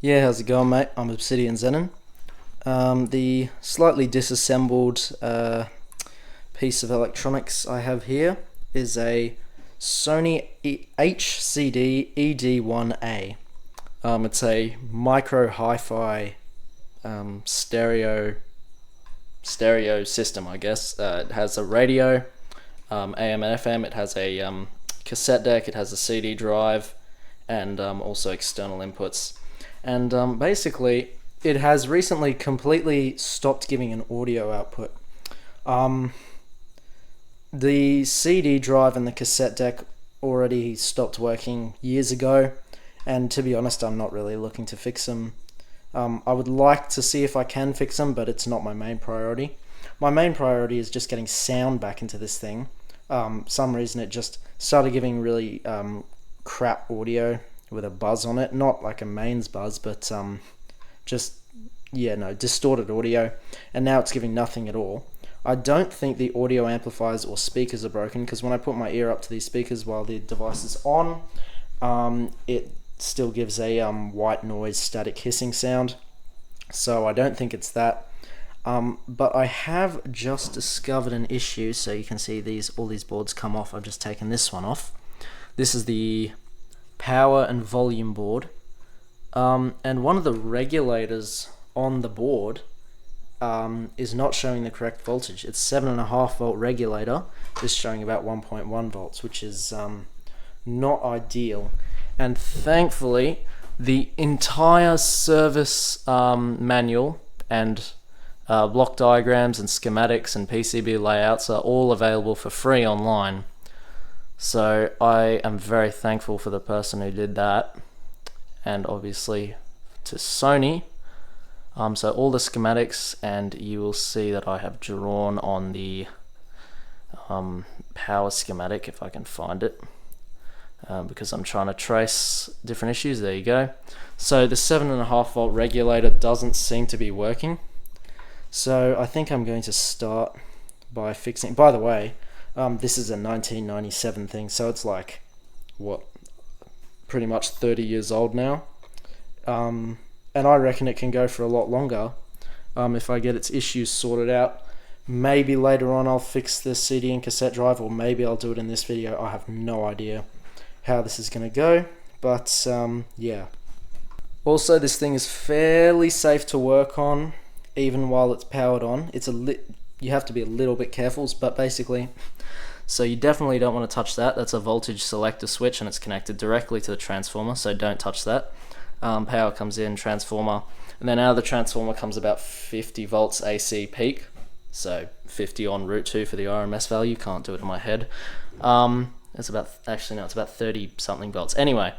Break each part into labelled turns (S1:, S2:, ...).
S1: Yeah, how's it going, mate? I'm Obsidian Zenon. The slightly disassembled piece of electronics I have here is a Sony HCD-ED1A. It's a micro hi-fi stereo system, I guess. It has a radio, AM and FM. It has a cassette deck. It has a CD drive, and also external inputs. And basically, it has recently completely stopped giving an audio output. The CD drive and the cassette deck already stopped working years ago, and to be honest, I'm not really looking to fix them. I would like to see if I can fix them, but it's not my main priority. My main priority is just getting sound back into this thing. Some reason it just started giving really crap audio with a buzz on it, not like a mains buzz, but distorted audio, and now it's giving nothing at all. I don't think the audio amplifiers or speakers are broken, because when I put my ear up to these speakers while the device is on, it still gives a white noise static hissing sound, so I don't think it's that. But I have just discovered an issue. So you can see all these boards come off. I've just taken this one off. This is the power and volume board, and one of the regulators on the board is not showing the correct voltage. It's 7.5 volt regulator, just showing about 1.1 volts, which is not ideal. And thankfully, the entire service manual and block diagrams and schematics and PCB layouts are all available for free online. So I am very thankful for the person who did that, and obviously to Sony. So all the schematics, and you will see that I have drawn on the power schematic, if I can find it, because I'm trying to trace different issues. There you go. So the 7.5 volt regulator doesn't seem to be working. So I think I'm going to start by fixing. By the way, this is a 1997 thing, so it's like, pretty much 30 years old now. And I reckon it can go for a lot longer if I get its issues sorted out. Maybe later on I'll fix the CD and cassette drive, or maybe I'll do it in this video. I have no idea how this is going to go, but yeah. Also, this thing is fairly safe to work on, even while it's powered on. You have to be a little bit careful, but basically, so you definitely don't want to touch that. That's a voltage selector switch, and it's connected directly to the transformer, so don't touch that. Power comes in, transformer, and then out of the transformer comes about 50 volts AC peak, so 50 on root 2 for the RMS value. Can't do it in my head. It's about 30 something volts. Anyway,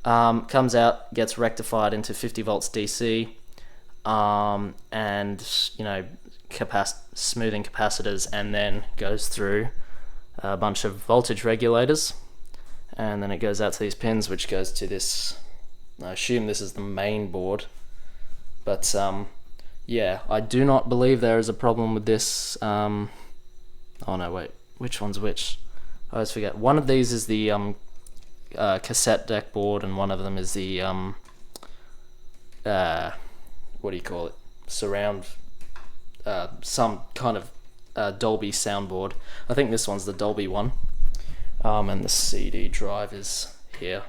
S1: comes out, gets rectified into 50 volts DC, and smoothing capacitors, and then goes through a bunch of voltage regulators, and then it goes out to these pins, which goes to this. I assume this is the main board, but yeah, I do not believe there is a problem with this. Oh no, wait, which one's which? I always forget. One of these is the cassette deck board, and one of them is the what do you call it? Surround, some kind of Dolby soundboard. I think this one's the Dolby one, and the CD drive is here.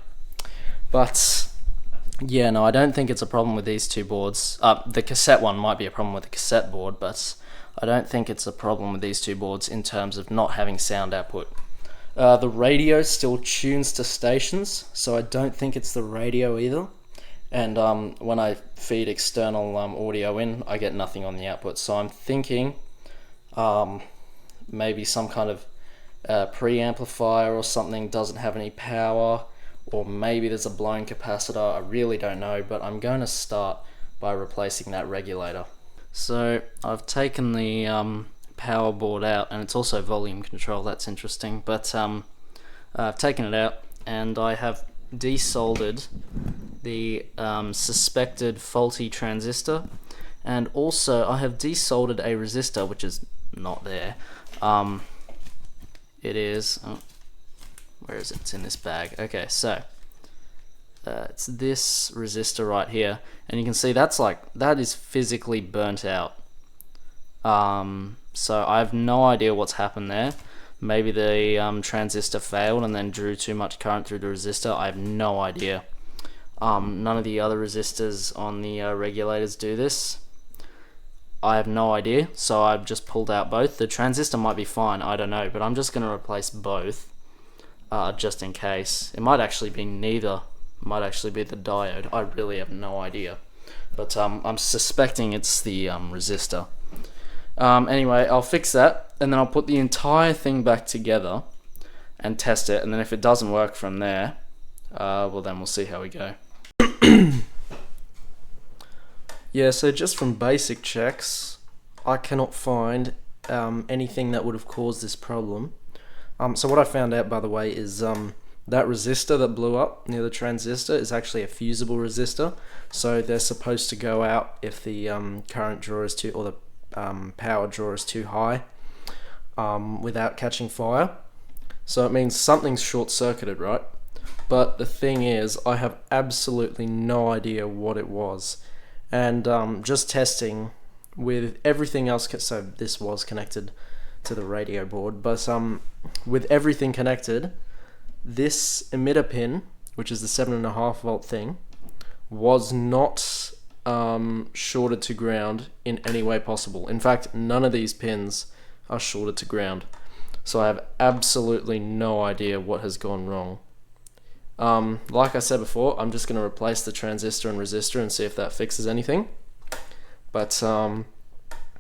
S1: But yeah, no, I don't think it's a problem with these two boards. The cassette one might be a problem with the cassette board, but I don't think it's a problem with these two boards in terms of not having sound output. The radio still tunes to stations, so I don't think it's the radio either. And when I feed external audio in, I get nothing on the output. So I'm thinking maybe some kind of preamplifier or something doesn't have any power, or maybe there's a blown capacitor. I really don't know, but I'm going to start by replacing that regulator. So I've taken the power board out, and it's also volume control. That's interesting, but I've taken it out, and I have desoldered the suspected faulty transistor, and also I have desoldered a resistor, which is not there. It is, where is it? It's in this bag. Okay, so it's this resistor right here, and you can see that is physically burnt out. So I have no idea what's happened there. Maybe the transistor failed and then drew too much current through the resistor. I have no idea. None of the other resistors on the regulators do this. I have no idea, so I've just pulled out both. The transistor might be fine, I don't know, but I'm just going to replace both, just in case. It might actually be neither. It might actually be the diode. I really have no idea. But I'm suspecting it's the resistor. Anyway, I'll fix that, and then I'll put the entire thing back together and test it, and then if it doesn't work from there, well then we'll see how we go. Yeah, so just from basic checks, I cannot find anything that would have caused this problem. So what I found out, by the way, is that resistor that blew up near the transistor is actually a fusible resistor. So they're supposed to go out if the current draw is too, or the power draw is too high, without catching fire. So it means something's short-circuited, right? But the thing is, I have absolutely no idea what it was. And just testing with everything else, so this was connected to the radio board, but with everything connected, this emitter pin, which is the 7.5 volt thing, was not shorted to ground in any way possible. In fact, none of these pins are shorted to ground. So I have absolutely no idea what has gone wrong. Like I said before, I'm just going to replace the transistor and resistor and see if that fixes anything. But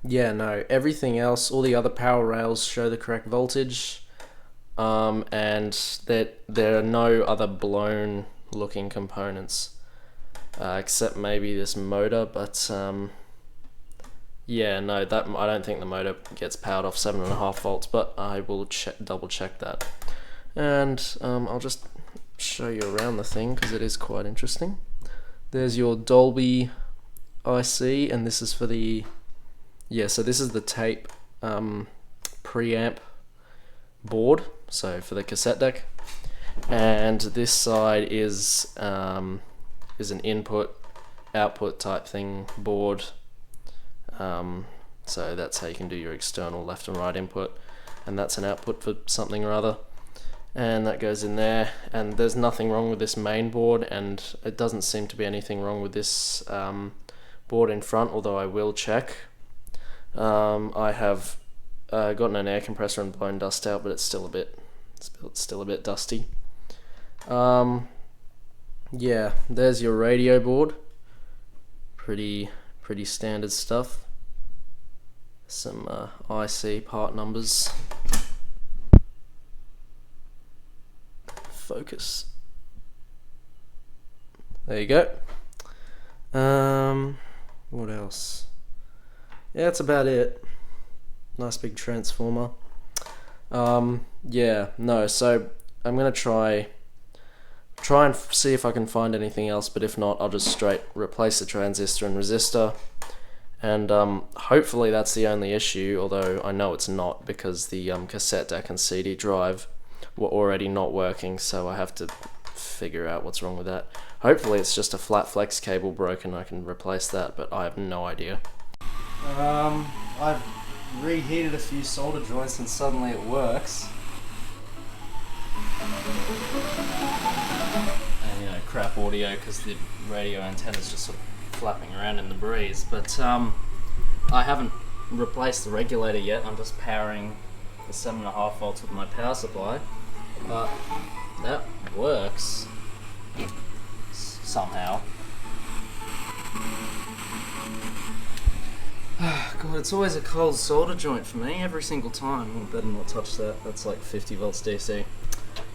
S1: yeah, no, everything else, all the other power rails show the correct voltage, and that there are no other blown looking components, except maybe this motor, but yeah, no, that I don't think the motor gets powered off 7.5 volts, but I will double check that. And I'll just show you around the thing because it is quite interesting. There's your Dolby IC, and this is for the, yeah, so this is the tape preamp board, so for the cassette deck, and this side is an input output type thing board, so that's how you can do your external left and right input, and that's an output for something or other. And that goes in there, and there's nothing wrong with this main board, and it doesn't seem to be anything wrong with this board in front, although I will check. I have gotten an air compressor and blown dust out, but it's still a bit dusty. Yeah, there's your radio board. Pretty standard stuff. Some IC part numbers. Focus. There you go. What else? Yeah, that's about it. Nice big transformer. Yeah, no, so I'm gonna try and see if I can find anything else, but if not, I'll just straight replace the transistor and resistor, and hopefully that's the only issue, although I know it's not, because the cassette deck and CD drive were already not working, so I have to figure out what's wrong with that. Hopefully it's just a flat flex cable broken, I can replace that, but I have no idea. I've reheated a few solder joints and suddenly it works. And you know, crap audio because the radio antenna's just sort of flapping around in the breeze, but I haven't replaced the regulator yet. I'm just powering the 7.5 volts with my power supply, but that works somehow. God, it's always a cold solder joint for me every single time. I better not touch that. That's like 50 volts DC.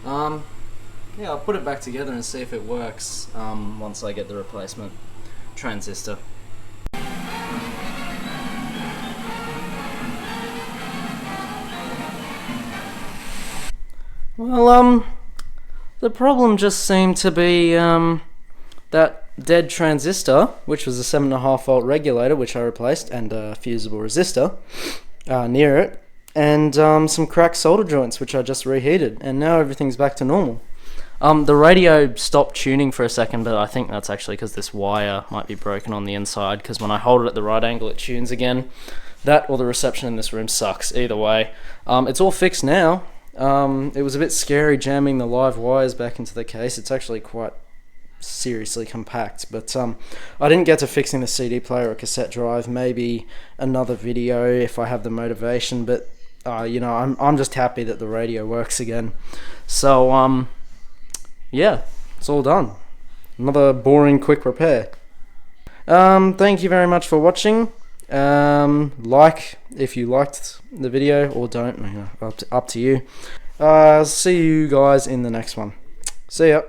S1: Yeah, I'll put it back together and see if it works once I get the replacement transistor. Well, the problem just seemed to be that dead transistor, which was a 7.5 volt regulator, which I replaced, and a fusible resistor near it, and some cracked solder joints, which I just reheated, and now everything's back to normal. The radio stopped tuning for a second, but I think that's actually because this wire might be broken on the inside, because when I hold it at the right angle, it tunes again. That or the reception in this room sucks. Either way. It's all fixed now. It was a bit scary jamming the live wires back into the case. It's actually quite seriously compact, but I didn't get to fixing the CD player or cassette drive. Maybe another video if I have the motivation, but you know, I'm just happy that the radio works again. So yeah, it's all done. Another boring quick repair. Thank you very much for watching. Like if you liked the video, or don't, up to you. See you guys in the next one. See ya.